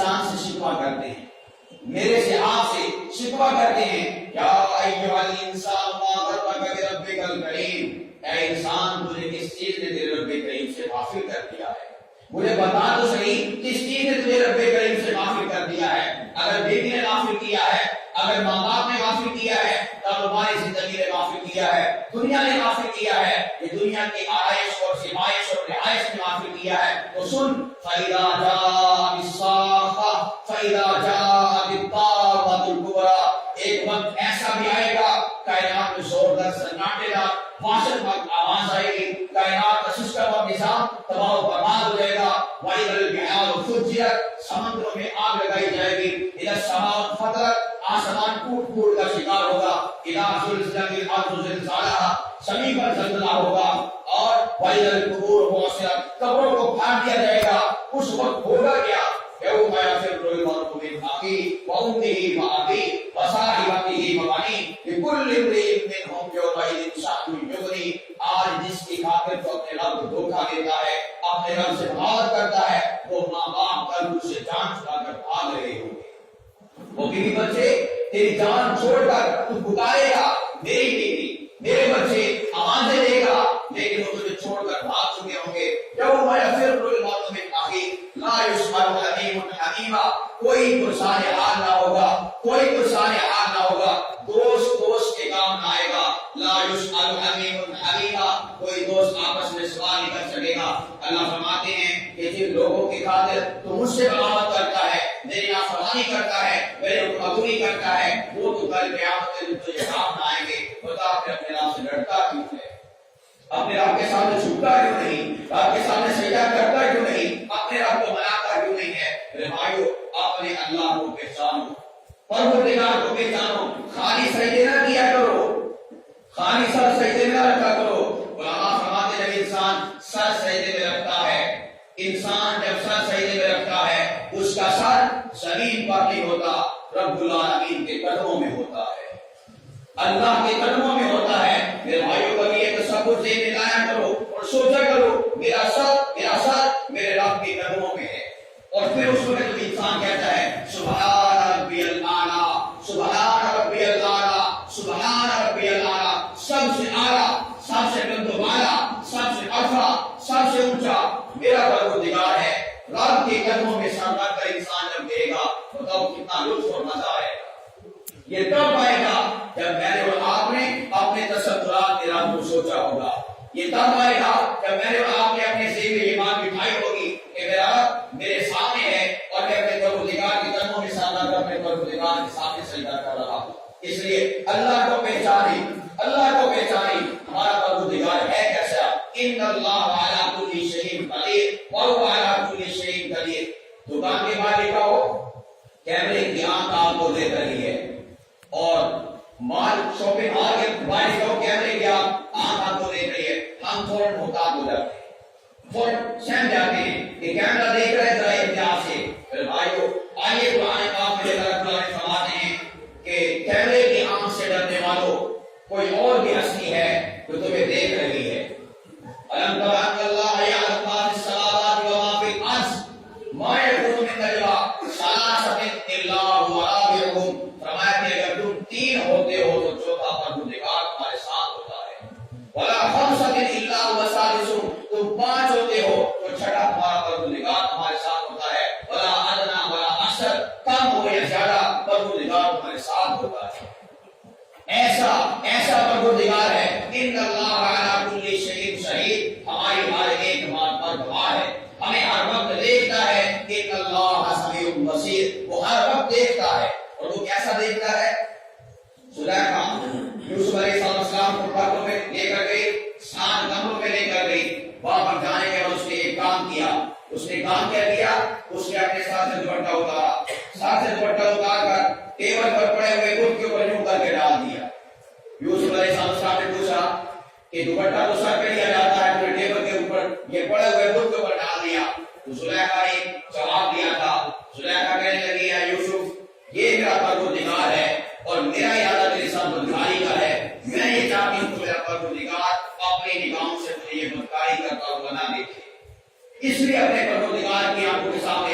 انسان سے شکوہ کرتے ہیں، میرے سے آپ سے شکوہ کرتے ہیں، یا ایھا الانسان ما غرک بربک الکریم، اے انسان تجھے کس چیز نے تیرے رب کریم سے غافل کر دیا ہے؟ مجھے بتا تو صحیح کس چیز نے تجھے رب کریم سے غافل کر دیا ہے؟ اگر بیٹی نے غافل کیا ہے، اگر ماں باپ نے غافل کیا ہے، کاروباری زندگی نے غافل کیا ہے، دنیا نے غافل کیا ہے، یہ دنیا کی آرائش اور سمائش اور رہائش نے غافل کیا ہے، تو سن فَإِذَا جَاءَتِ الصَّاخَّةُ فَإِذَا جَاءَتِ الطَّامَّةُ الْكُبْرىٰ، ایک وقت ایسا بھی آئے گا کائنات میں زوردار سناٹے گا، وحشت ناک آواز آئے گی، کائنات کا سسٹم اور نظام تباہ و برباد ہو جائے گا، وَإِذَا الْبِحَارُ فُجِّرَتْ، سمندروں میں آگ لگائی جائے گی، اِذَا السَّمَاءُ انفَطَرَتْ، آسمان ٹوٹ ٹوٹ کا شکار ہوگا، اِذَا زُلزِلَتِ الْأَرْضُ زِلزَالَهَا، زمین پر زلزلہ ہوگا، اور وَإِذَا الْقُبُورُ بُعْثِرَتْ، قبروں کو پھاڑ دیا جائے گا، اس وقت ہوگا کیا؟ يَوْمَ يَفِرُّ الْمَرْءُ مِنْ أَخِيهِ وَأُمِّهِ وَأَبِيهِ وَصَاحِبَتِهِ وَبَنِيهِ لِكُلِّ امْرِئٍ مِّنْهُمْ يَوْمَئِذٍ شَأْنٌ يُغْنِيهِ، آج جس کی خاطر تو اپنے رب کو دھوکہ دیتا ہے، اپنے رب سے بغاوت کرتا ہے، وہ ماں باپ کل اسے جان چھڑا کر بھاگ رہے ہوں گے۔ وہ بیوی بچے تیری جان چھوڑ کر تو پکارے گا، میری بیوی میرے بچے آوازیں دے گا، لیکن وہ تجھے چھوڑ کر بھاگ چکے ہوں گے۔ یوم یفر المرء من اخیہ لا یسأل حمیم حمیما، کوئی پرسان حال نہ ہوگا، کوئی پرسان حال نہ ہوگا، دوست دوست کے کام نہ آئے گا، لا یسأل حمیم حمیما، کوئی دوست آپس میں سوال نہیں کر سکے گا۔ اللہ فرماتے ہیں کہ جن لوگوں کی خاطر تو مجھ سے بغاوت کرتا ہے، میری نافرمانی کرتا ہے، میرے حکم عدوی کرتا ہے، وہ تو کل قیامت کے دن تجھے سامنے آئیں گے۔ بتا اپنے رب سے لڑتا کیوں ہے؟ اپنے رب کے سامنے جھکتا کیوں نہیں؟ رب کے سامنے سجدہ کرتا کیوں نہیں؟ اپنے رب کو مناتا کیوں نہیں ہے؟ میرے بھائیو، اپنے اللہ کو پہچانو، پروردگار کو پہچانو، خالی سجدے نہ کیا کرو، خالی سر سجدے میں رکھا کرو۔ علماء فرماتے ہیں جب انسان سر سجدے میں رکھتا ہے، انسان جب سر سجدے میں رکھتا ہے، اس کا سر زمین پر نہیں ہوتا، رب العالمین کے قدموں میں ہوتا ہے، اللہ کے قدموں میں ہوتا ہے۔ میرے بھائیوں کا یہ تصور ذہن میں لایا کرو اور سوچا کرو، میرا سر میرے رب کے قدموں میں ہے۔ اور پھر اس وقت جب انسان کہتا ہے سبحان ربی الاعلیٰ، سبحان ربی الاعلیٰ، سبحان ربی الاعلیٰ، سب سے اعلیٰ، سب سے بلند و بالا، سب سے ارفع، سب سے اونچا میرا پروردگار ہے۔ رب کے قدموں میں سر رکھ کر انسان جب دے گا، بتاؤ کتنا لطف اور مزہ آئے گا۔ یہ تب آئے گا جب میں نے اور آپ نے اپنے تصورات کے رب کو سوچا ہوگا۔ یہ تب آئے گا جب میں نے اور آپ نے اپنے ذہن میں یہ بات بٹھائی ہوگی کہ میرا رب میرے سامنے ہے اور میں اپنے پروردگار کے قدموں میں سر رکھ کر اپنے پروردگار کے سامنے سجدہ کر رہا ہوں۔ اس لیے اللہ کو پہچانی، اللہ کو پہچانی، ہمارا پروردگار ہے کیسا؟ ان اللہ علی کل شیء قدیر وهو علی کل شیء قدیر۔ دکان کے باہر لکھا ہو کیمرے کی آنکھ آپ کو دیکھ رہی ہے، اور مال شاپنگ مال کے باہر لکھا ہو کیمرے کی آنکھ آپ کو دیکھ رہی ہے، ہم فوراً محتاط ہو جاتے ہیں، فوراً سہم جاتے ہیں کہ کیمرہ دیکھ رہے ہیں، ذرا احتیاط سے۔ پھر بھائیو آئیے قرآن پاک میں اللہ فرماتے ہیں کہ کیمرے کی آنکھ سے ڈرنے والوں کوئی اور بھی ہستی ہے جو تمہیں دیکھ رہی ہے۔ أَلَمْ تَرَ أَنَّ اللَّهَ يَعْلَمُ مَا فِي السَّمَاوَاتِ وَمَا فِي الْأَرْضِ مَا يَكُونُ مِن نَجْوَىٰ ثَلَاثَةٍ إِلَّا هُوَ رَابِعُهُمْ، فرمایا کہ اگر تم تین ہوتے ہو تو چوتھا پروردگار تمہارے ساتھ ہوتا ہے۔ وَلَا خَمْسَةٍ إِلَّا هُوَ سَادِسُهُمْ، تم پانچ ہوتے ہو تو چھٹا تمہارا پروردگار تمہارے ساتھ ہوتا ہے۔ وَلَا أَدْنَىٰ وَلَا أَكْثَرَ، کم ہو یا زیادہ پروردگار تمہارے ساتھ ہوتا ہے۔ ایسا پروردگار ہے۔ ان اللہ علی کل شیء شہید، ہماری ہر ایک بات پر گواہ ہے، ہمیں ہر وقت دیکھتا ہے۔ ان اللہ سمیع بصیر، وہ ہر وقت دیکھتا ہے، اور وہ کیسا دیکھتا ہے؟ زلیخا یوسف علیہ السلام کو پردوں میں لے کر گئی، 7 کمروں میں لے کر گئی، وہاں پر جانے کے بعد اس نے ایک کام کیا۔ اس نے کام کیا کیا؟ اس نے اپنے ساتھ سے دوپٹہ اتارا، ساتھ سے دوپٹہ اتار کر ٹیبل پر پڑے ہوئے بت کے اوپر یوں کر کے ڈال دیا۔ یوسف علیہ السلام نے پوچھا کہ دوپٹہ تو سر پہ لیا جاتا ہے، پھر ٹیبل کے اوپر یہ پڑے ہوئے بت کے اوپر ڈال دیا۔ تو زلیخا نے جواب دیا تھا، زلیخا کہنے لگی ہے یوسف یہ میرا پروردگار ہے اور میرا ارادہ تیرے ساتھ بدکاری کا ہے، میں یہ چاہتی ہوں کہ میرا پروردگار اپنی نگاہوں سے مجھے یہ بدکاری کرتا ہوا نہ دیکھے، اس لیے اپنے پروردگار کی آنکھوں کے سامنے